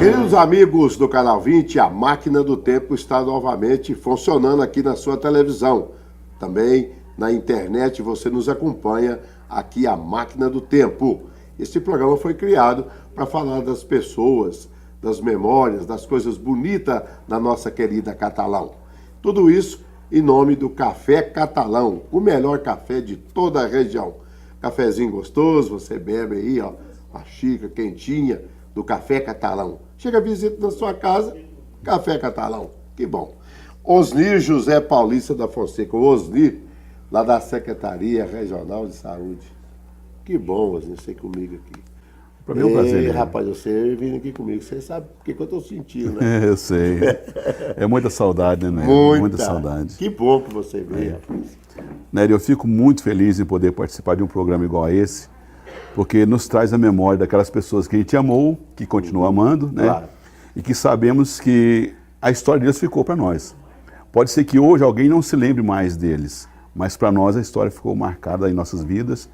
Queridos amigos do Canal 20, a Máquina do Tempo está novamente funcionando aqui na sua televisão. Também na internet você nos acompanha aqui, a Máquina do Tempo. Este programa foi criado para falar das pessoas, das memórias, das coisas bonitas da nossa querida Catalão. Tudo isso em nome do Café Catalão, o melhor café de toda a região. Cafezinho gostoso, você bebe aí, ó, uma xícara quentinha do Café Catalão. Chega a visita na sua casa, Café Catalão. Que bom. Osni José Paulista da Fonseca, o Osni, lá da Secretaria Regional de Saúde. Que bom, Osni, você comigo aqui. Para mim é um prazer. Rapaz, você vindo aqui comigo, você sabe o que eu estou sentindo, né? Eu sei. É muita saudade, né? Muita saudade. Que bom que você veio, rapaz. Nery, eu fico muito feliz em poder participar de um programa igual a esse, porque nos traz a memória daquelas pessoas que a gente amou, que continua amando, né? Claro. E que sabemos que a história deles ficou para nós. Pode ser que hoje alguém não se lembre mais deles, mas para nós a história ficou marcada em nossas vidas.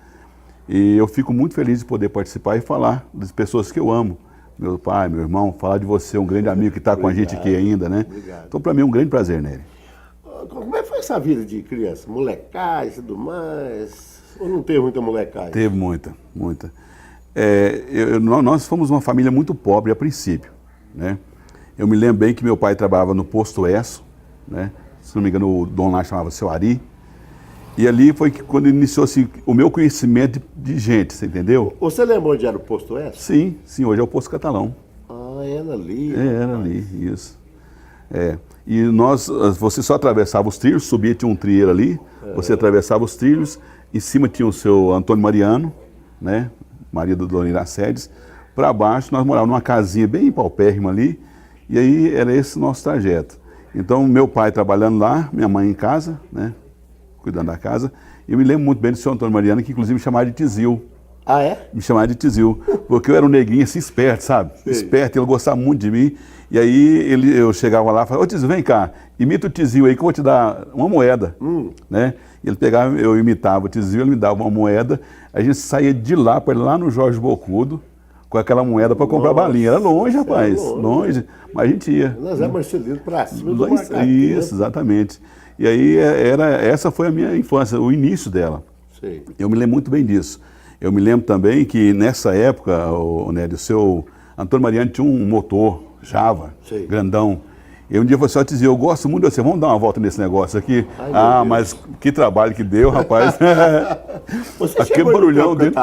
E eu fico muito feliz de poder participar e falar das pessoas que eu amo. Meu pai, meu irmão, falar de você, um grande amigo que está com a gente aqui ainda, né? Obrigado. Então, para mim é um grande prazer, Nery. Como é que foi essa vida de criança? Molecagem e tudo mais? Ou não teve muita molecagem? Teve muita, muita. Nós fomos uma família muito pobre a princípio, né? Eu me lembro bem que meu pai trabalhava no Posto Esso, né? Se não me engano, o dono lá chamava Seu Ari. E ali foi que quando iniciou-se o meu conhecimento de gente, você entendeu? Você lembra onde era o Posto Esso? Sim, sim, hoje é o Posto Catalão. Ah, era ali. Era ali, isso. E você só atravessava os trilhos, subia, tinha um trilheiro ali, você atravessava os trilhos, em cima tinha o seu Antônio Mariano, né, marido do Dona Iracedes. Para baixo nós morávamos numa casinha bem paupérrima ali, e aí era esse nosso trajeto. Então meu pai trabalhando lá, minha mãe em casa, né, cuidando da casa, e eu me lembro muito bem do seu Antônio Mariano, que inclusive me chamava de Tizil. Ah, é? Me chamava de Tizil, porque eu era um neguinho assim, esperto, sabe? Sim. Esperto, ele gostava muito de mim. E aí eu chegava lá e falava, ô Tizil, vem cá, imita o Tizil aí que eu vou te dar uma moeda. Né? Ele pegava, eu imitava o Tizil, ele me dava uma moeda, a gente saía de lá para ir lá no Jorge Bocudo, com aquela moeda para comprar balinha. Era longe, rapaz, longe, mas a gente ia. Nós é Marcelino para cima do Marcado. Isso, exatamente. E aí essa foi a minha infância, o início dela. Sim. Eu me lembro muito bem disso. Eu me lembro também que nessa época, Nery, o seu Antônio Mariano tinha um motor Java, sim, grandão. E um dia eu falei assim, ó, Tizil, eu gosto muito de você, vamos dar uma volta nesse negócio aqui. Ai, mas que trabalho que deu, rapaz. Você aquele barulhão dele.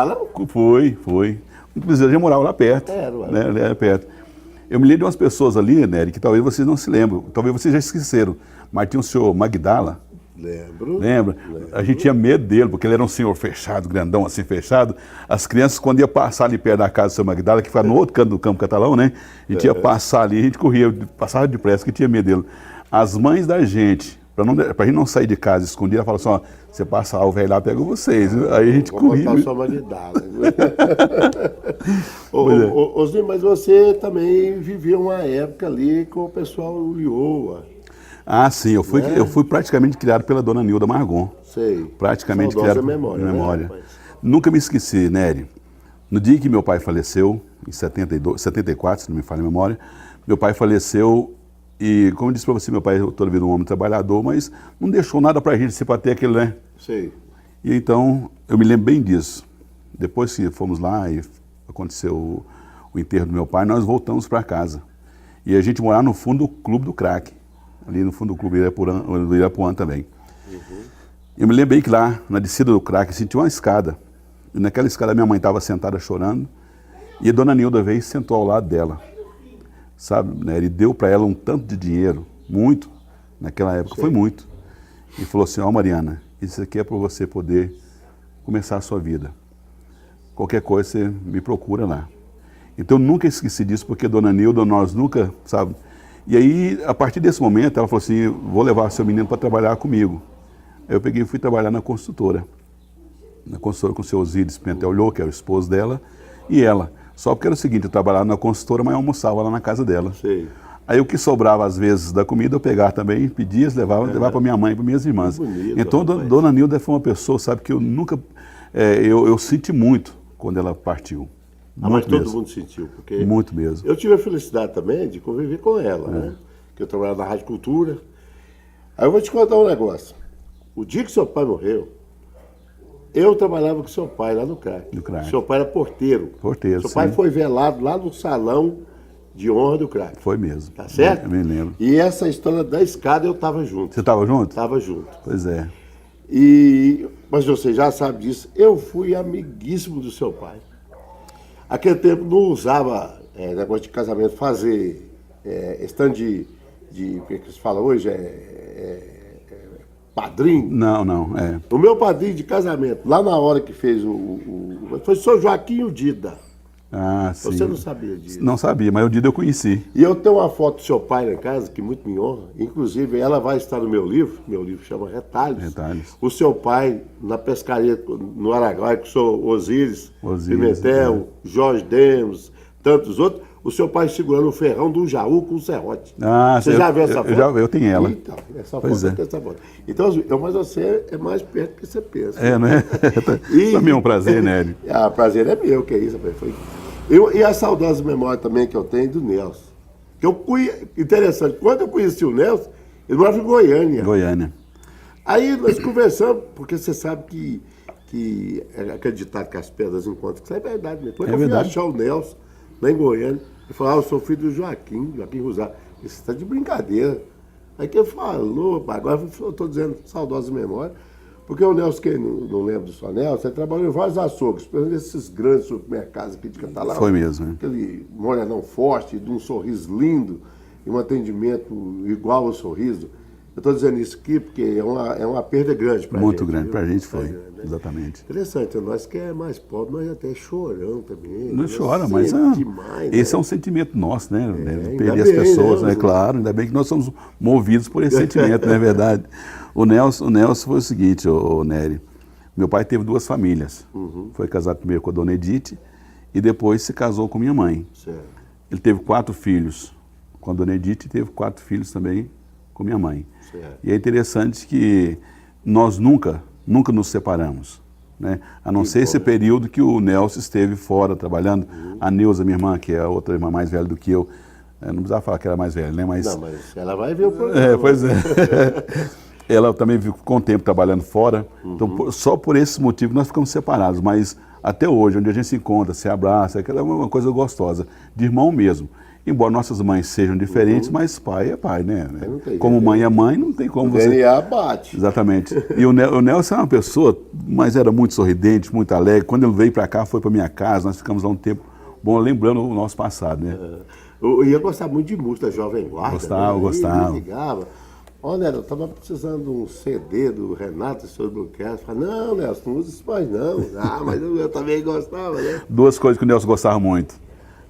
Foi. Inclusive, eu já morava lá perto. Era perto. Eu me lembro de umas pessoas ali, Nery, que talvez vocês não se lembram, talvez vocês já esqueceram, mas tinha o senhor Magdala. Lembra? A gente tinha medo dele, porque ele era um senhor fechado, grandão assim, fechado. As crianças, quando ia passar ali perto da casa do seu Magdala, que ficava no outro canto do campo Catalão, né? A gente ia passar ali, a gente corria, passava depressa, que tinha medo dele. As mães da gente, pra gente não sair de casa escondida, falavam assim, ó, você passa lá, o velho lá pega vocês. Aí a gente corria. Vou botar sua Magdala. Osni, mas você também viveu uma época ali com o pessoal Ulloa. Ah, sim, eu fui praticamente criado pela dona Nilda Margon. Sei. Praticamente criado memória. Né, nunca me esqueci, Nery. No dia que meu pai faleceu, em 74, se não me falha a memória, meu pai faleceu e, como eu disse para você, meu pai toda vida um homem trabalhador, mas não deixou nada para a gente se bater aquele, né? Sei. E então, eu me lembro bem disso. Depois que fomos lá e aconteceu o enterro do meu pai, nós voltamos para casa. E a gente morava no fundo do Clube do Crack. Ali no fundo do clube do Irapuã também. Eu me lembro bem que lá, na descida do crack, assim, tinha uma escada. E naquela escada minha mãe estava sentada chorando. E a dona Nilda veio e sentou ao lado dela. Sabe, né? Ele deu para ela um tanto de dinheiro, muito, naquela época, foi muito. E falou assim, ó, Mariana, isso aqui é para você poder começar a sua vida. Qualquer coisa você me procura lá. Então eu nunca esqueci disso, porque a dona Nilda, nós nunca, sabe... E aí, a partir desse momento, ela falou assim, vou levar seu menino para trabalhar comigo. Aí eu peguei e fui trabalhar na construtora. Na construtora com o seu Osíris Penteolho, que é o esposo dela, e ela. Só porque era o seguinte, eu trabalhava na construtora, mas eu almoçava lá na casa dela. Sei. Aí o que sobrava, às vezes, da comida, eu pegava também, pedia, levava para minha mãe e para minhas irmãs. Bonito, então, dona Nilda foi uma pessoa, sabe, que eu nunca... eu senti muito quando ela partiu. Mas todo mesmo. mundo sentiu, porque Muito mesmo. eu tive a felicidade também de conviver com ela, né? Que eu trabalhava na Rádio Cultura. Aí eu vou te contar um negócio. O dia que seu pai morreu, eu trabalhava com seu pai lá no CRAC. No CRAC. Seu pai era porteiro. Porteiro, Seu pai sim. foi velado lá no salão de honra do CRAC. Foi mesmo. Tá certo? Eu me lembro. E essa história da escada eu estava junto. Você estava junto? Estava junto. Pois é. Mas você já sabe disso, eu fui amiguíssimo do seu pai. Aquele tempo não usava negócio de casamento, fazer stand o que se fala hoje? Padrinho. Não, é. O meu padrinho de casamento, lá na hora que fez foi o Sr. Joaquim Udida. Ah, sim. Você não sabia disso. Não sabia, mas o Dida eu conheci. E eu tenho uma foto do seu pai na casa, que muito me honra. Inclusive, ela vai estar no meu livro chama Retalhos. Retalhos. O seu pai, na pescaria no Araguaia, com o senhor Osíris Pimentel, Jorge Demos, tantos outros, o seu pai segurando o ferrão do Jaú com o serrote. Ah, você já viu essa foto? Eu tenho ela. Então, essa Pois foto, é. essa foto. Então, mas você é mais perto do que você pensa. É, né? Também é um prazer, Nélio. O prazer é meu, que é isso, rapaz. E a saudosa memória também que eu tenho do Nelson. Interessante, quando eu conheci o Nelson, ele morava em Goiânia. Goiânia. Aí nós conversamos, porque você sabe que é acreditado que as pedras encontram, isso é verdade mesmo. Quando eu fui achar o Nelson, lá em Goiânia, ele falou, eu sou filho do Joaquim Rosário. Isso está de brincadeira. Aí que ele falou, agora eu estou dizendo saudosa memória, porque o Nelson, quem não lembra do seu Nelson, ele trabalhou em vários açougues, por exemplo, esses grandes supermercados aqui de Catalão. Foi mesmo, né? Aquele morenão forte, de um sorriso lindo, e um atendimento igual ao sorriso. Eu estou dizendo isso aqui porque é uma perda grande para a gente. Muito grande, para a gente foi, né? exatamente. Interessante, nós que é mais pobre, nós até choramos também. Não chora, mas demais, esse né? é um sentimento nosso, né? Ainda Perder bem, as pessoas, né? né? Claro, ainda bem que nós somos movidos por esse sentimento, não é verdade? O Nelson foi o seguinte, Nery, meu pai teve duas famílias. Foi casado primeiro com a dona Edith e depois se casou com minha mãe. Certo. Ele teve 4 filhos com a dona Edith e teve 4 filhos também com minha mãe. Certo. E é interessante que nós nunca nos separamos, né? A não ser esse período que o Nelson esteve fora trabalhando. A Neuza, minha irmã, que é a outra irmã mais velha do que eu, não precisava falar que era mais velha, né? Mas ela vai ver o programa. Pois é. Ela também ficou um tempo trabalhando fora. Então, só por esse motivo nós ficamos separados. Mas até hoje, onde a gente se encontra, se abraça, aquela é uma coisa gostosa, de irmão mesmo. Embora nossas mães sejam diferentes, mas pai é pai, né? Como mãe é mãe, não tem como você... O DNA bate. Exatamente. E o Nelson é uma pessoa, mas era muito sorridente, muito alegre. Quando ele veio para cá, foi para minha casa, nós ficamos lá um tempo bom, lembrando o nosso passado, né? Eu ia gostar muito de música da Jovem Guarda. Gostava. Ele ligava. Olha, eu estava precisando de um CD do Renato sobre o Bluecast. Falei, não, Nelson, não usa isso mais não. Mas eu também gostava, né? Duas coisas que o Nelson gostava muito,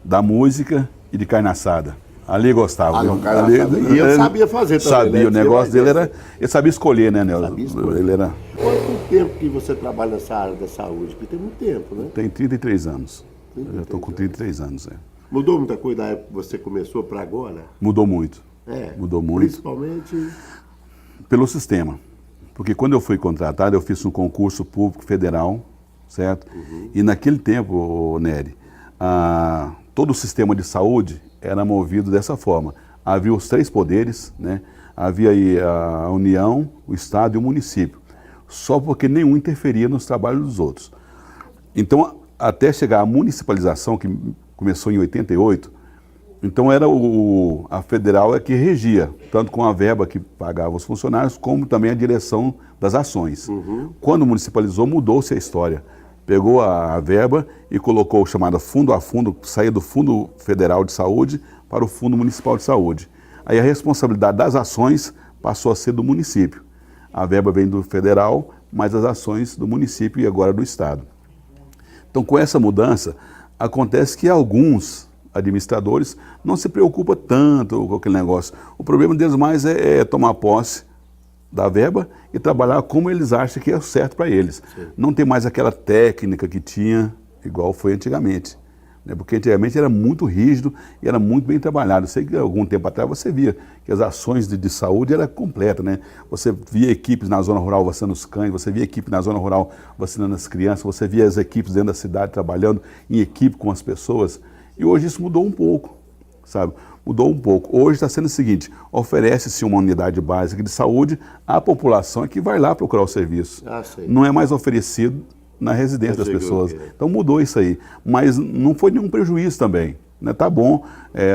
da música e de carne assada. Ali gostava. Não, carne assada. E eu sabia fazer também. Sabia, né? O negócio dele era... Ele sabia escolher, né, Nelson? Sabia escolher. Ele era... Quanto tempo que você trabalha nessa área da saúde? Porque tem muito tempo, né? Tem 33 anos. Eu já estou com 33 anos, Mudou muita coisa da época que você começou para agora? Mudou muito. Mudou muito. Principalmente... Pelo sistema. Porque quando eu fui contratado, eu fiz um concurso público federal, certo? E naquele tempo, Nery, todo o sistema de saúde era movido dessa forma. Havia os 3 poderes, né? Havia aí a União, o Estado e o município. Só porque nenhum interferia nos trabalhos dos outros. Então, até chegar à municipalização, que começou em 88, então era a federal que regia, tanto com a verba que pagava os funcionários, como também a direção das ações. Quando municipalizou, mudou-se a história. Pegou a verba e colocou o chamado fundo a fundo, saía do Fundo Federal de Saúde para o Fundo Municipal de Saúde. Aí a responsabilidade das ações passou a ser do município. A verba vem do federal, mas as ações do município e agora do estado. Então, com essa mudança, acontece que alguns administradores não se preocupam tanto com aquele negócio. O problema deles mais é tomar posse da verba e trabalhar como eles acham que é certo para eles. Sim. Não tem mais aquela técnica que tinha, igual foi antigamente. né? Porque antigamente era muito rígido e era muito bem trabalhado. Eu sei que algum tempo atrás você via que as ações de saúde eram completas, né? Você via equipes na zona rural vacinando os cães, você via equipe na zona rural vacinando as crianças, você via as equipes dentro da cidade trabalhando em equipe com as pessoas. E hoje isso mudou um pouco, sabe? Mudou um pouco. Hoje está sendo o seguinte, oferece-se uma unidade básica de saúde à população que vai lá procurar o serviço. Não é mais oferecido na residência das pessoas. Então mudou isso aí. Mas não foi nenhum prejuízo também. Né? Tá bom,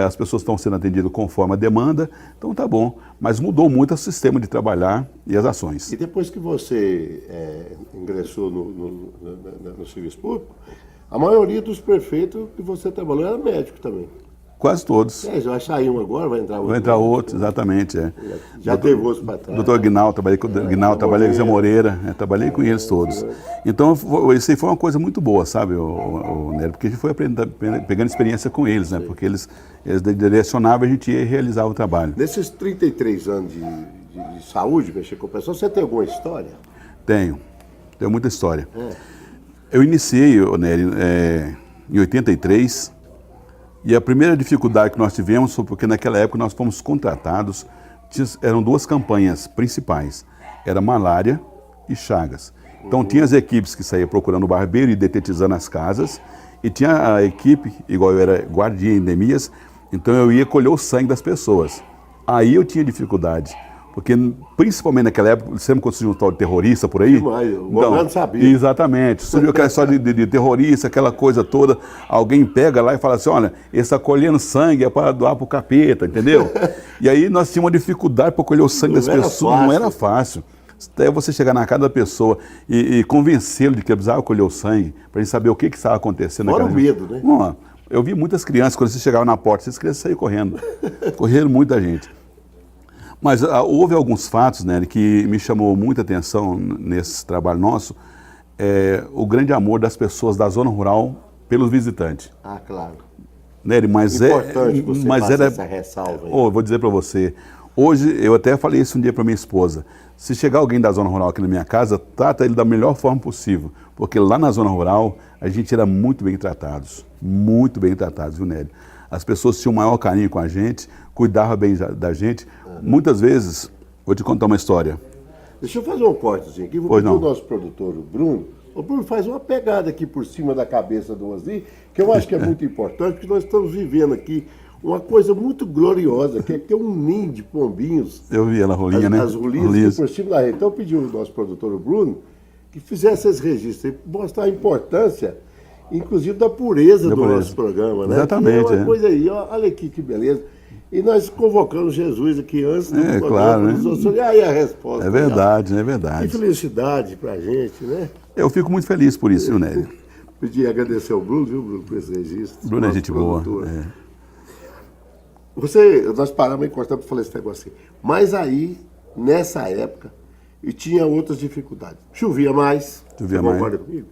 as pessoas estão sendo atendidas conforme a demanda, então tá bom. Mas mudou muito o sistema de trabalhar e as ações. E depois que você ingressou no serviço público, a maioria dos prefeitos que você trabalhou era médico também. Quase todos. Vai sair um agora, vai entrar outro. Vai entrar outro, exatamente. Já teve outros para trás. Doutor Aguinaldo, trabalhei com o Aguinaldo, trabalhei com o Zé Moreira, trabalhei com eles todos. Então, isso aí foi uma coisa muito boa, sabe, o Nery? Porque a gente foi pegando experiência com eles, né? Porque eles direcionavam e a gente ia e realizava o trabalho. Nesses 33 anos de saúde, mexer com pessoas, você tem alguma história? Tenho muita história. Eu iniciei, Nery, em 83. E a primeira dificuldade que nós tivemos foi porque naquela época nós fomos contratados, eram duas campanhas principais, era malária e chagas. Então tinha as equipes que saíam procurando barbeiro e detetizando as casas, e tinha a equipe, igual eu era guardia em endemias, então eu ia colher o sangue das pessoas. Aí eu tinha dificuldade. Porque, principalmente naquela época, sempre quando surgiu um tal de terrorista por aí... Demais, o governo sabia. Exatamente. Surgiu aquela história de terrorista, aquela coisa toda. Alguém pega lá e fala assim, olha, esse está colhendo sangue, é para doar para o capeta, entendeu? E aí nós tínhamos uma dificuldade para colher o sangue das pessoas. Não era fácil. Até você chegar na casa da pessoa e convencê-lo de que precisava colher o sangue, para a gente saber o que estava acontecendo. Fora o medo, né? Bom, eu vi muitas crianças, quando você chegava na porta, essas crianças saíam correndo. Correram muita gente. Mas houve alguns fatos, né, que me chamou muita atenção nesse trabalho nosso, o grande amor das pessoas da zona rural pelos visitantes. Ah, claro. Nery, mas importante você passar essa ressalva aí. Vou dizer para você, hoje, eu até falei isso um dia para minha esposa, se chegar alguém da zona rural aqui na minha casa, trata ele da melhor forma possível, porque lá na zona rural a gente era muito bem tratados, viu, Nery? As pessoas tinham o maior carinho com a gente, cuidavam bem da gente. Muitas vezes, vou te contar uma história. Deixa eu fazer um cortezinho aqui. Vou pedir ao nosso produtor, o Bruno. O Bruno faz uma pegada aqui por cima da cabeça do Osni, que eu acho que é muito importante, porque nós estamos vivendo aqui uma coisa muito gloriosa, que é um ninho de pombinhos. Eu vi ela rolinha, né? As rolinhas por cima da rede. Então eu pedi ao nosso produtor, o Bruno, que fizesse esse registro e mostrar a importância, inclusive da pureza do nosso programa, né? Exatamente. Que é uma coisa aí, olha aqui que beleza. E nós convocamos Jesus aqui antes do programa. Claro, né? E aí a resposta. É verdade, é verdade. Que felicidade pra gente, né? Eu fico muito feliz por isso, viu, Nery? Podia agradecer ao Bruno, viu, Bruno, por esse registro. Bruno é gente boa. Nós paramos e cortamos para falar esse negócio assim. Mas aí, nessa época, e tinha outras dificuldades. Chovia mais. Concorda comigo?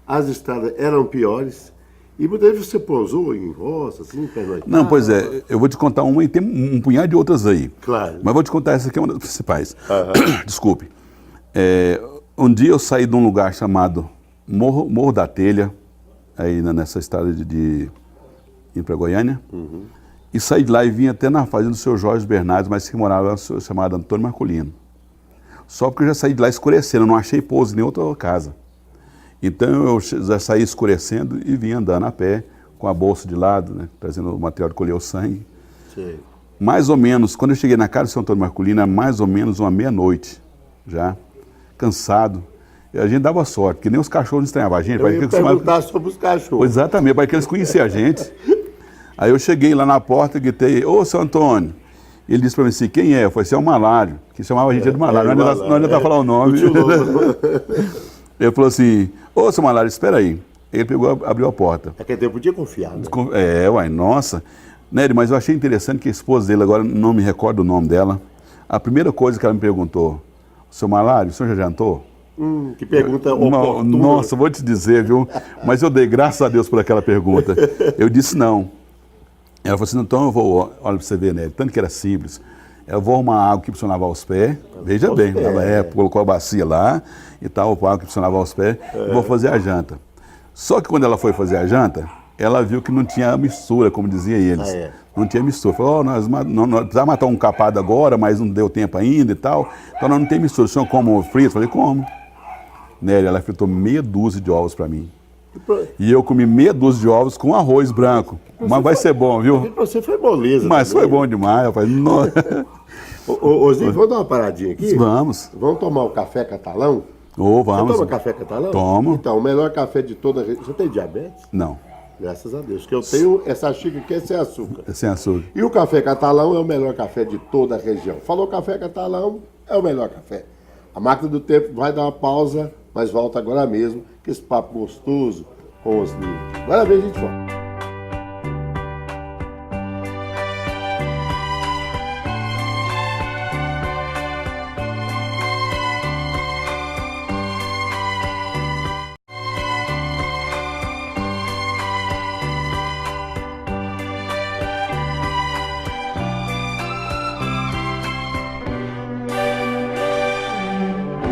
As estradas eram piores. E muitas vezes você pousou em roça, assim, pernoitava. Não, pois é, eu vou te contar uma e tem um punhado de outras aí. Claro. Mas vou te contar essa aqui, é uma das principais. Desculpe. Um dia eu saí de um lugar chamado Morro da Telha, aí nessa estrada de ir para Goiânia, e saí de lá e vim até na fazenda do seu Jorge Bernardes, mas que morava lá, chamado Antônio Marcolino. Só porque eu já saí de lá escurecendo, eu não achei pouso em nem outra casa. Então eu já saí escurecendo e vim andando a pé, com a bolsa de lado, né, trazendo o material de colher o sangue. Sim. Mais ou menos, quando eu cheguei na casa do São Antônio Marcolino, era mais ou menos uma meia-noite, já, cansado. E a gente dava sorte, porque nem os cachorros estranhavam a gente. Eu ia perguntar sobre os cachorros. Exatamente, para que eles conheciam a gente. Aí eu cheguei lá na porta e gritei, ô, São Antônio. Ele disse para mim assim, quem é? Eu falei, você é o Malário, que chamava a gente de Malário, não adianta falar o nome. Ele falou assim, ô, seu Malário, espera aí. Ele pegou, abriu a porta. Naquele tempo podia confiar, né? Nossa. Nery, mas eu achei interessante que a esposa dele, agora não me recordo o nome dela, a primeira coisa que ela me perguntou, seu Malário, o senhor já jantou? Que pergunta oportuna. Nossa, vou te dizer, viu? Mas eu dei graças a Deus por aquela pergunta. Eu disse não. Ela falou assim, então eu vou, olha para você ver, né? Tanto que era simples. Eu vou arrumar água que precisa lavar os pés. Veja bem, colocou a bacia lá e tal, o água que precisa lavar os pés. E vou fazer a janta. Só que quando ela foi fazer a janta, ela viu que não tinha mistura, como dizia eles. Ah, é. Não tinha mistura. Falou, nós precisamos matar um capado agora, mas não deu tempo ainda e tal. Então nós não tem mistura. O senhor come ovo frito? Eu falei, como? Nélia, ela fritou meia dúzia de ovos para mim. E eu comi meia dúzia de ovos com arroz branco. Mas vai ser bom, viu? Pra você foi moleza. Mas também. foi bom demais, rapaz. Ô, Zico, vamos dar uma paradinha aqui? Vamos. Vamos tomar o café catalão? Ô, vamos. Você toma café catalão? Tomo. Então, o melhor café de toda a região. Você tem diabetes? Não, Graças a Deus. Que eu tenho essa xícara aqui é sem açúcar. é sem açúcar. E o café catalão é o melhor café de toda a região. Falou café catalão, é o melhor café. A Máquina do Tempo vai dar uma pausa, mas volta agora mesmo, que esse papo gostoso com os livros. Agora vem, a gente volta.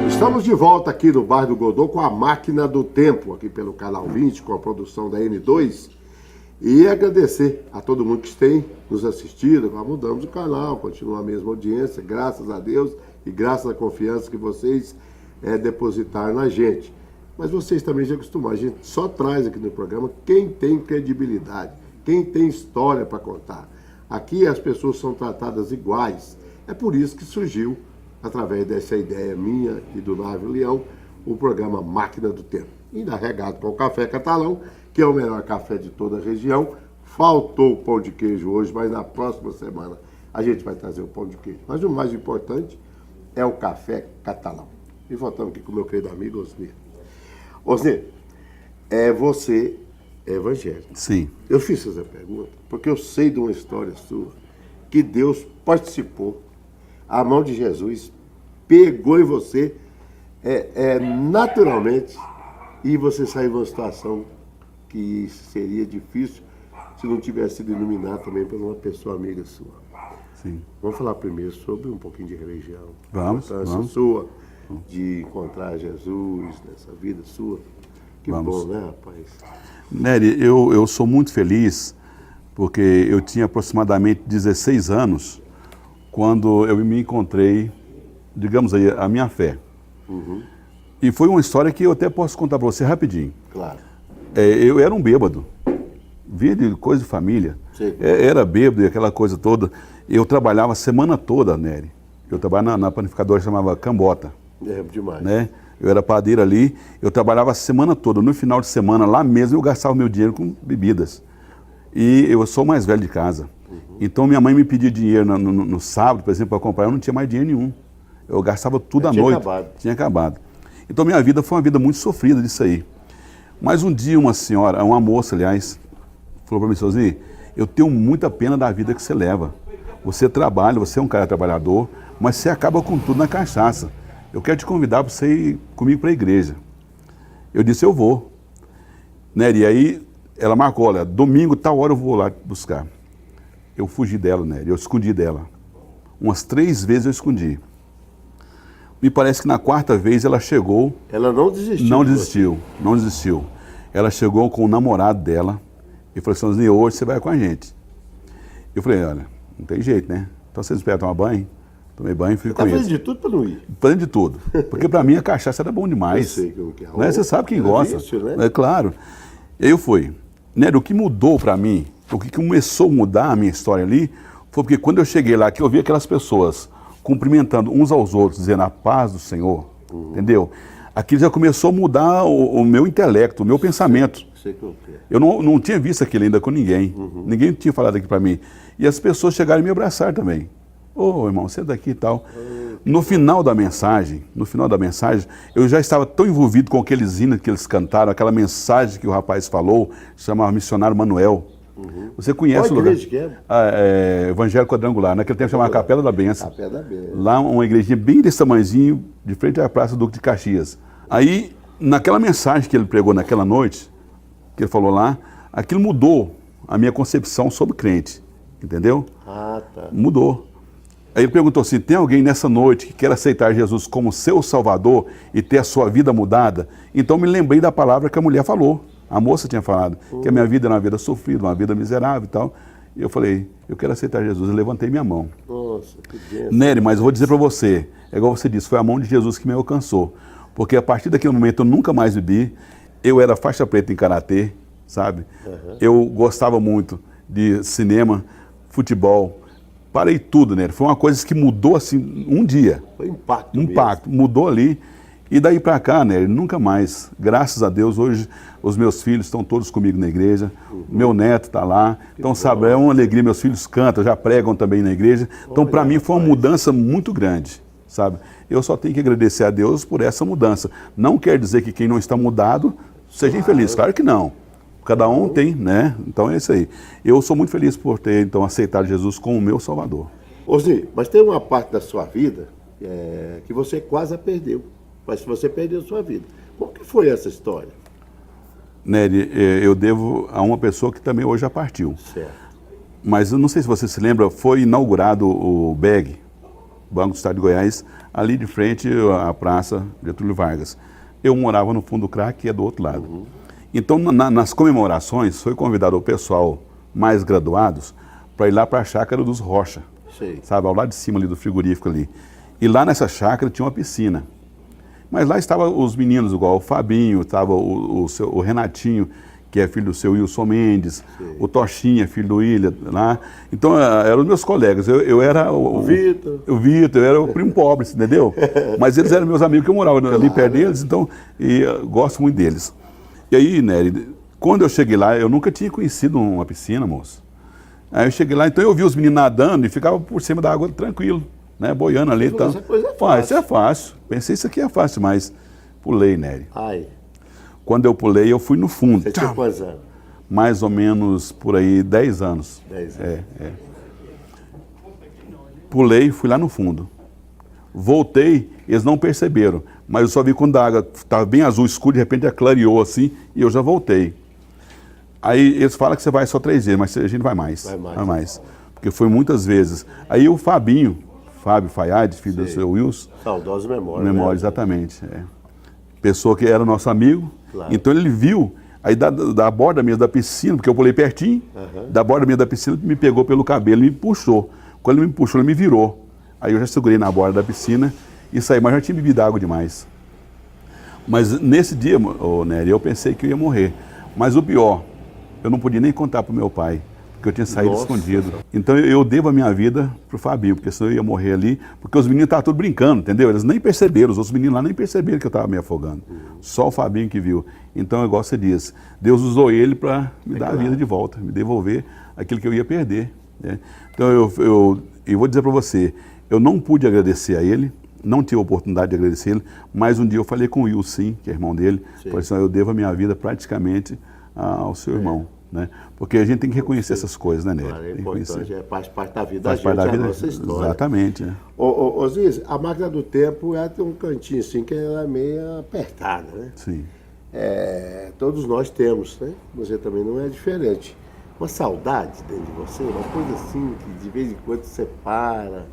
Estamos de volta aqui no Bar do Godô com a Máquina do Tempo, aqui pelo Canal 20, com a produção da N2. E agradecer a todo mundo que tem nos assistido. Nós mudamos o canal, continua a mesma audiência, graças a Deus e graças à confiança que vocês depositaram na gente. Mas vocês também já acostumaram, a gente só traz aqui no programa quem tem credibilidade, quem tem história para contar. Aqui as pessoas são tratadas iguais. É por isso que surgiu, através dessa ideia minha e do Návio Leão, o programa Máquina do Tempo. Ainda regado com o café catalão, que é o melhor café de toda a região. Faltou o pão de queijo hoje, mas na próxima semana a gente vai trazer o pão de queijo. Mas o mais importante é o café catalão. E voltamos aqui com o meu querido amigo Osnir. Osnir, você é evangélico. Sim. Eu fiz essa pergunta porque eu sei de uma história sua que Deus participou. A mão de Jesus pegou em você naturalmente e você saiu de uma situação que seria difícil se não tivesse sido iluminado também por uma pessoa amiga sua. Sim. Vamos falar primeiro sobre um pouquinho de religião. Vamos, A importância vamos. sua de encontrar Jesus nessa vida sua. Que Vamos. bom, né, rapaz? Nery, eu sou muito feliz porque eu tinha aproximadamente 16 anos quando eu me encontrei, digamos aí, a minha fé. Uhum. E foi uma história que eu até posso contar para você rapidinho. Claro. Eu era um bêbado, vinha de coisa de família. Sim. Era bêbado e aquela coisa toda. Eu trabalhava a semana toda, Nery. Eu trabalhava na panificadora que chamava Cambota. É demais. Né? Eu era padeiro ali, eu trabalhava a semana toda. No final de semana, lá mesmo, eu gastava meu dinheiro com bebidas. E eu sou o mais velho de casa. Então minha mãe me pedia dinheiro no sábado, por exemplo, para comprar, eu não tinha mais dinheiro nenhum. Eu gastava tudo à noite. Tinha acabado. Então minha vida foi uma vida muito sofrida disso aí. Mas um dia uma moça, aliás, falou para mim, Sozinho, eu tenho muita pena da vida que você leva. Você trabalha, você é um cara trabalhador, mas você acaba com tudo na cachaça. Eu quero te convidar para você ir comigo para a igreja. Eu disse, eu vou. Nery, e aí ela marcou, olha, domingo, tal hora eu vou lá buscar. Eu fugi dela, Nery, eu escondi dela. Umas 3 vezes eu escondi. Me parece que na 4ª vez ela chegou... Ela não desistiu. Não desistiu. Ela chegou com o namorado dela e falou assim, hoje você vai com a gente. Eu falei, olha, não tem jeito, né? Então vocês esperam tomar banho? Tomei banho e fui com eles. Tá fazendo de tudo para não ir? Fazendo de tudo. Porque para mim a cachaça era bom demais. Eu sei como que é. Né? Você sabe quem gosta. Vício, né? É claro. E aí eu fui. Nery, o que mudou para mim, o que começou a mudar a minha história ali, foi porque quando eu cheguei lá, que eu vi aquelas pessoas cumprimentando uns aos outros, dizendo a paz do Senhor, entendeu? Aquilo já começou a mudar o meu intelecto, o meu pensamento. Sei como que é. Eu não tinha visto aquilo ainda com ninguém. Ninguém tinha falado aqui para mim. E as pessoas chegaram e me abraçaram também. Ô, irmão, senta aqui e tal. No final da mensagem, eu já estava tão envolvido com aqueles hinos que eles cantaram, aquela mensagem que o rapaz falou, chamava Missionário Manuel. Você conhece o lugar? Qual igreja que é? Evangelho Quadrangular. Naquele tempo chamava Capela da Bênção. Capela da Bênção. Lá uma igrejinha bem desse tamanhozinho, de frente à Praça Duque de Caxias. Aí, naquela mensagem que ele pregou naquela noite, que ele falou lá, aquilo mudou a minha concepção sobre crente. Entendeu? Ah, tá. Mudou. Aí ele perguntou assim, tem alguém nessa noite que quer aceitar Jesus como seu Salvador e ter a sua vida mudada? Então me lembrei da palavra que a mulher falou, A moça tinha falado que a minha vida era uma vida sofrida, uma vida miserável e tal. E eu falei, eu quero aceitar Jesus. Eu levantei minha mão. Nossa, que bênção. Nery, mas eu vou dizer para você, é igual você disse, foi a mão de Jesus que me alcançou. Porque a partir daquele momento eu nunca mais bebi. Eu era faixa preta em karatê, sabe? Eu gostava muito de cinema, futebol. Parei tudo, né? Foi uma coisa que mudou assim um dia. Foi impacto mesmo. Mudou ali. E daí para cá, né? Nunca mais. Graças a Deus, hoje os meus filhos estão todos comigo na igreja. Meu neto está lá. Então, sabe, é uma alegria. Meus filhos cantam, já pregam também na igreja. Então, para mim, foi uma mudança muito grande, sabe? Eu só tenho que agradecer a Deus por essa mudança. Não quer dizer que quem não está mudado seja infeliz. Claro que não. Cada um tem, né? Então é isso aí. Eu sou muito feliz por ter, então, aceitado Jesus como o meu Salvador. Osni, mas tem uma parte da sua vida que você quase a perdeu. Mas você perdeu a sua vida. Como que foi essa história? Nery, eu devo a uma pessoa que também hoje já partiu. Certo. Mas eu não sei se você se lembra, foi inaugurado o BEG, Banco do Estado de Goiás, ali de frente à Praça Getúlio Vargas. Eu morava no fundo do crack, que é do outro lado. Então, nas comemorações, foi convidado o pessoal mais graduados para ir lá para a chácara dos Rocha, sabe, ao lado de cima ali do frigorífico ali. E lá nessa chácara tinha uma piscina. Mas lá estavam os meninos, igual o Fabinho, estava o Renatinho, que é filho do seu Wilson Mendes, o Tochinha, filho do William, lá. Então, eram os meus colegas. Eu era o Vitor. O Vitor, eu era o primo pobre, entendeu? Mas eles eram meus amigos, que eu morava ali perto deles, então, e eu gosto muito deles. E aí, Nery, quando eu cheguei lá, eu nunca tinha conhecido uma piscina, moço. Aí eu cheguei lá, então eu vi os meninos nadando e ficava por cima da água tranquilo, né, boiando ali. Então, essa coisa é fácil. Isso é fácil. Pensei, isso aqui é fácil, mas pulei, Nery. Ai. Quando eu pulei, eu fui no fundo. Você tinha quantos anos? Mais ou menos, por aí, 10 anos. 10 anos. Pulei, fui lá no fundo. Voltei, eles não perceberam. Mas eu só vi quando a água estava bem azul, escuro, de repente clareou assim, e eu já voltei. Aí eles falam que você vai só 3 vezes, mas a gente vai mais. Vai mais. Porque foi muitas vezes. Aí o Fábio Fayad, filho do seu Wilson. Saudosa memória. Memória, exatamente. Pessoa que era nosso amigo. Claro. Então ele viu, aí da borda mesmo da piscina, porque eu pulei pertinho, da borda mesmo da piscina, me pegou pelo cabelo e me puxou. Quando ele me puxou, ele me virou. Aí eu já segurei na borda da piscina e saí, mas já tinha bebido água demais. Mas nesse dia, Nery, eu pensei que eu ia morrer. Mas o pior, eu não podia nem contar para o meu pai, porque eu tinha saído escondido. Então eu devo a minha vida para o Fabinho, porque senão eu ia morrer ali, porque os meninos estavam tudo brincando, entendeu? Eles nem perceberam, os outros meninos lá nem perceberam que eu estava me afogando. Só o Fabinho que viu. Então, igual você disse, Deus usou ele para me dar a vida de volta, me devolver aquilo que eu ia perder, né? Então eu vou dizer para você, eu não pude agradecer a ele, não tive a oportunidade de agradecer ele, mas um dia eu falei com o Wilson, que é irmão dele, falei assim, eu devo a minha vida praticamente ao seu irmão, né? Porque a gente tem que reconhecer essas coisas, né, Nery? Claro, é importante, faz parte da vida da gente, a nossa história. Exatamente. Ô Ziz, a máquina do tempo, ela tem um cantinho assim que ela é meio apertada, né? Sim. Todos nós temos, né? Você também não é diferente. Uma saudade dentro de você, uma coisa assim que de vez em quando você para.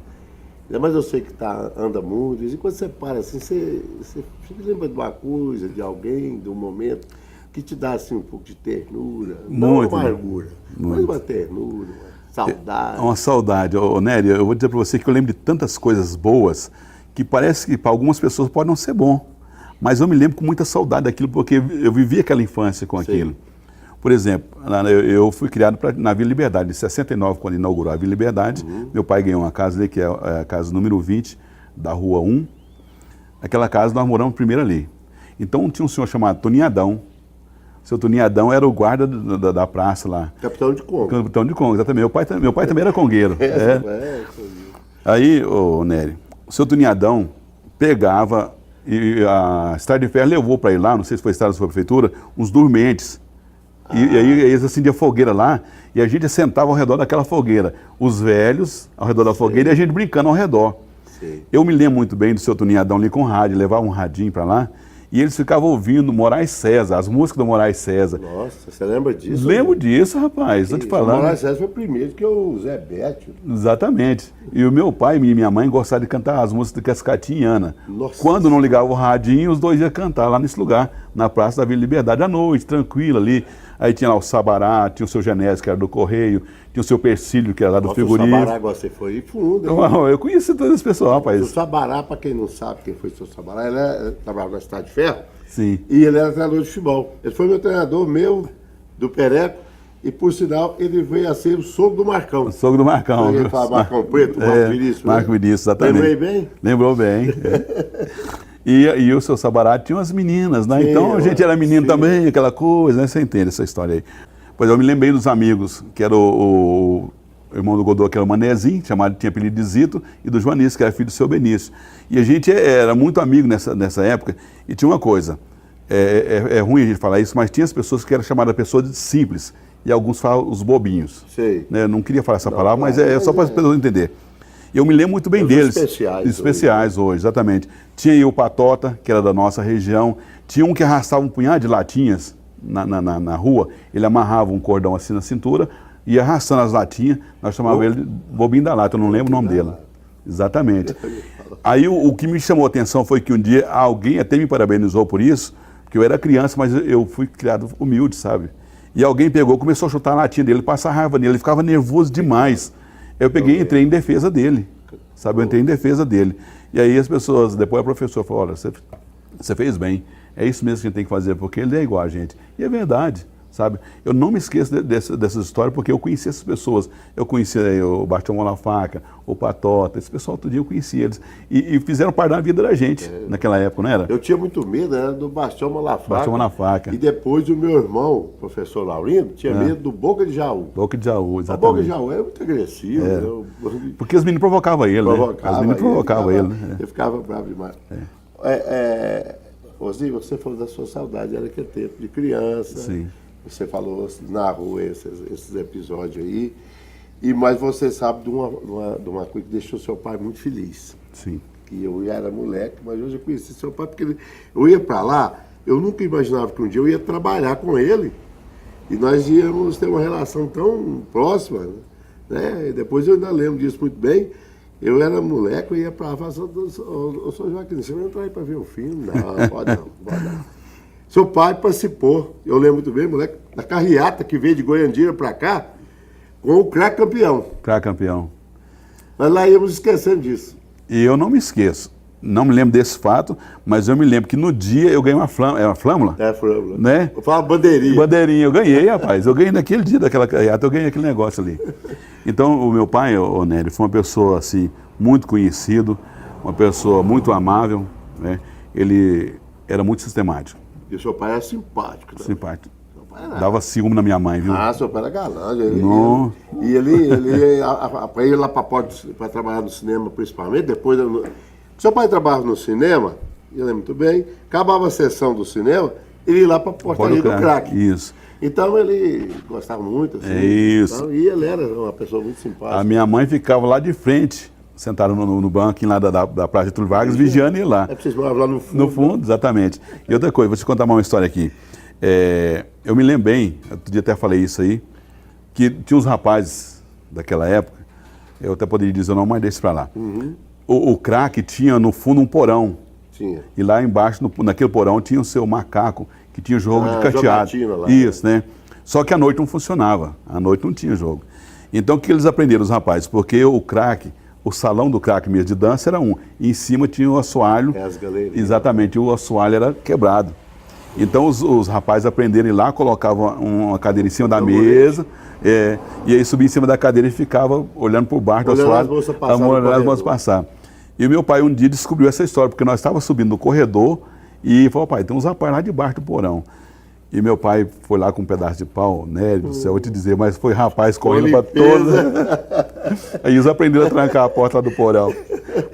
Ainda mais eu sei que anda muito, e quando você para assim, você lembra de uma coisa, de alguém, de um momento que te dá assim um pouco de ternura, não uma amargura, mas uma ternura, uma saudade. Uma saudade. Nery, eu vou dizer para você que eu lembro de tantas coisas boas que parece que para algumas pessoas pode não ser bom, mas eu me lembro com muita saudade daquilo porque eu vivi aquela infância com aquilo. Por exemplo, eu fui criado na Vila Liberdade, em 69, quando inaugurou a Vila Liberdade. Meu pai ganhou uma casa ali, que é a casa número 20, da Rua 1. Aquela casa nós moramos primeiro ali. Então tinha um senhor chamado Toninho Adão. O seu Toninho Adão era o guarda da praça lá. Capitão de Congo. Capitão de Congo, exatamente. Meu pai também era congueiro. Aí, Nery, o seu Toninho Adão pegava, e a Estrada de Ferro levou para ir lá, não sei se foi Estrada ou se foi a Prefeitura, uns dormentes. E aí eles acendiam fogueira lá, e a gente sentava ao redor daquela fogueira. Os velhos ao redor da fogueira e a gente brincando ao redor. Eu me lembro muito bem do seu Toninho Adão ali com rádio, levava um radinho para lá, e eles ficavam ouvindo Moraes César, as músicas do Moraes César. Nossa, você lembra disso? Lembro disso, rapaz, estou te falando. O Moraes César foi primeiro que o Zé Bétio. Exatamente. E o meu pai e minha mãe gostavam de cantar as músicas de Cascatinha e Ana. Nossa. Quando não ligava o radinho, os dois iam cantar lá nesse lugar. na Praça da Vila Liberdade, à noite, tranquilo ali. Aí tinha lá o Sabará, tinha o seu Genésio, que era do Correio, tinha o seu Persílio, que era lá do Frigorífico. O Sabará, você foi fundo. Eu conheci todo esse pessoal, rapaz. O Sabará, para quem não sabe quem foi o seu Sabará, ele trabalhava na Cidade de Ferro. Sim. E ele era treinador de futebol. Ele foi meu treinador, meu, do Pereco, e por sinal, ele veio a ser o sogro do Marcão. O sogro do Marcão. Ele fala Marcão Preto, Marco Vinícius. Marco Vinícius, exatamente. Lembrei bem? Lembrou bem. E o seu Sabará tinha umas meninas, né? Sim, então a gente era menino também, aquela coisa, né? Você entende essa história aí. Pois eu me lembrei dos amigos, que era o irmão do Godô, que era o Manezinho, tinha apelido de Zito, e do Joanísio, que era filho do seu Benício. E a gente era muito amigo nessa época, e tinha uma coisa, é ruim a gente falar isso, mas tinha as pessoas que eram chamadas pessoas de simples, e alguns falam os bobinhos. Sei. Né? Não queria falar essa palavra, mas é só para as pessoas entenderem. Eu me lembro muito bem deles. Especiais hoje, exatamente. Tinha aí o Patota, que era da nossa região. Tinha um que arrastava um punhado de latinhas na rua. Ele amarrava um cordão assim na cintura, ia arrastando as latinhas. Nós chamávamos ele de Bobinho da Lata, eu não lembro o nome dele. Exatamente. Aí o que me chamou a atenção foi que um dia alguém até me parabenizou por isso, porque eu era criança, mas eu fui criado humilde, sabe? E alguém pegou, começou a chutar a latinha dele, passar raiva nele, ele ficava nervoso demais. Eu peguei e entrei em defesa dele, sabe? Eu entrei em defesa dele. E aí as pessoas, depois a professora falou, olha, você fez bem, é isso mesmo que a gente tem que fazer, porque ele é igual a gente. E é verdade, sabe? Eu não me esqueço dessas histórias, porque eu conheci essas pessoas. Eu conheci o Bastião Malafaca, o Patota, esse pessoal todo dia eu conheci eles. E fizeram parte da vida da gente naquela época, não era? Eu tinha muito medo, era do Bastião Malafaca. Bastião Malafaca. E depois o meu irmão, o professor Laurindo, tinha medo do Boca de Jaú. Boca de Jaú, exatamente. O Boca de Jaú é muito agressivo. Porque os meninos provocavam ele, né? Os meninos provocavam ele, né? Ele ficava bravo demais. Ozinho, você falou da sua saudade, era aquele tempo de criança. Sim. Você falou, narrou esses episódios aí. Mas você sabe de uma coisa que deixou seu pai muito feliz. Sim. Que eu já era moleque, mas hoje eu conheci seu pai, porque eu ia para lá, eu nunca imaginava que um dia eu ia trabalhar com ele e nós íamos ter uma relação tão próxima, né? E depois eu ainda lembro disso muito bem. Eu era moleque, eu ia para lá e falava, ô Sr. Joaquim, você vai entrar aí para ver o filme? Não, pode não. Seu pai participou, eu lembro muito bem, moleque, da carreata que veio de Goiandira para cá, com o craque campeão. Craque campeão. Nós lá íamos esquecendo disso. E eu não me esqueço. Não me lembro desse fato, mas eu me lembro que no dia eu ganhei uma flâmula. É uma flâmula? É, flâmula. Né? Eu falo bandeirinha. Bandeirinha, eu ganhei, rapaz. Eu ganhei naquele dia daquela carreata, eu ganhei aquele negócio ali. Então, o meu pai, o Nélio, foi uma pessoa, assim, muito conhecido, uma pessoa muito amável, né? Ele era muito sistemático. E o seu pai era simpático. Né? Simpático. Dava ciúme na minha mãe, viu? Ah, seu pai era galã. Ele ia lá para porta para trabalhar no cinema, principalmente. Depois, seu pai trabalhava no cinema, eu lembro muito bem. Acabava a sessão do cinema, ele ia lá para a portaria do craque. Isso. Então ele gostava muito. Assim, é isso. Então, e ele era uma pessoa muito simpática. A minha mãe ficava lá de frente, sentada no banquinho lá da Praça de Túlio Vargas, vigiando ele lá. É preciso morar lá no fundo. No fundo, exatamente. E outra coisa, vou te contar uma história aqui. Eu me lembro bem, outro dia até falei isso aí, que tinha uns rapazes daquela época, eu até poderia dizer o nome, mas deixa pra lá. Uhum. O craque tinha no fundo um porão. Tinha. E lá embaixo, naquele porão, tinha o seu macaco, que tinha jogo de cateado. Lá, isso, né? Só que à noite não funcionava, à noite não tinha jogo. Então o que eles aprenderam, os rapazes? Porque o craque, o salão do craque mesmo de dança era um, e em cima tinha o assoalho. As galerias. Exatamente, o assoalho era quebrado. Então os rapazes aprenderam ir lá, colocavam uma cadeira em cima da mesa, e aí subia em cima da cadeira e ficava olhando por baixo do assoalho, olhando as moças passar. E o meu pai um dia descobriu essa história, porque nós estávamos subindo no corredor e falou, pai, tem uns rapazes lá debaixo do porão. E meu pai foi lá com um pedaço de pau, né, do céu, eu te dizer, mas foi rapaz correndo para todos. Aí eles aprenderam a trancar a porta lá do porão.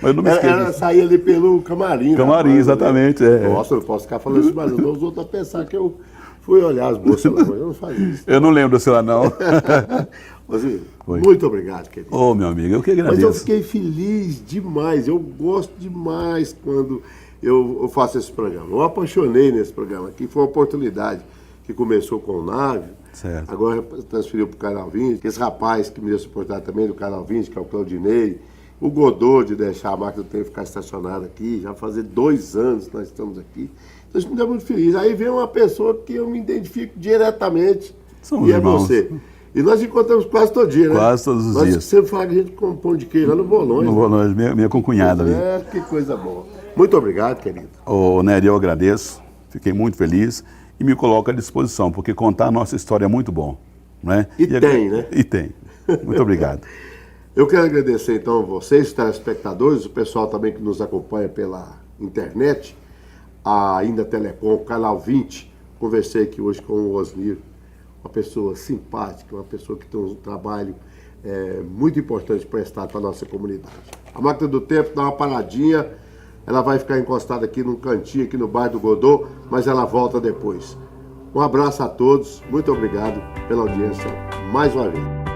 Mas eu não me esqueço. Ela saía ali pelo camarim. Camarim, né? Exatamente. Nossa, eu não posso ficar falando isso, mas os outros a pensar que eu fui olhar as bolsas lá, mas eu não fazia isso. Eu não lembro desse lá, não. Muito obrigado, querido. Ô, meu amigo, eu que agradeço. Mas eu fiquei feliz demais, eu gosto demais quando eu faço esse programa. Eu apaixonei nesse programa aqui, foi uma oportunidade que começou com o Návio, certo. Agora transferiu para o Canal 20, esse rapaz que me deu essa oportunidade também do Canal 20, que é o Claudinei, o Godô de deixar a máquina do tempo ficar estacionada aqui, já fazer 2 anos que nós estamos aqui. Então isso me dá muito feliz. Aí vem uma pessoa que eu me identifico diretamente, Somos e é irmãos. você. E nós encontramos quase todo dia, né? Quase todos os dias. Nós sempre falamos que a gente come pão de queijo lá no Bolonha. No Bolonha, minha concunhada ali. É, que coisa boa. Muito obrigado, querido. Ô, Nery, eu agradeço, fiquei muito feliz e me coloco à disposição, porque contar a nossa história é muito bom. Né? Tem, né? E tem. Muito obrigado. Eu quero agradecer, então, vocês, telespectadores, o pessoal também que nos acompanha pela internet, a Ainda Telecom, Canal 20. Conversei aqui hoje com o Osnir, uma pessoa simpática, uma pessoa que tem um trabalho muito importante prestado para a nossa comunidade. A Máquina do Tempo dá uma paradinha, ela vai ficar encostada aqui num cantinho, aqui no bairro do Godô, mas ela volta depois. Um abraço a todos, muito obrigado pela audiência mais uma vez.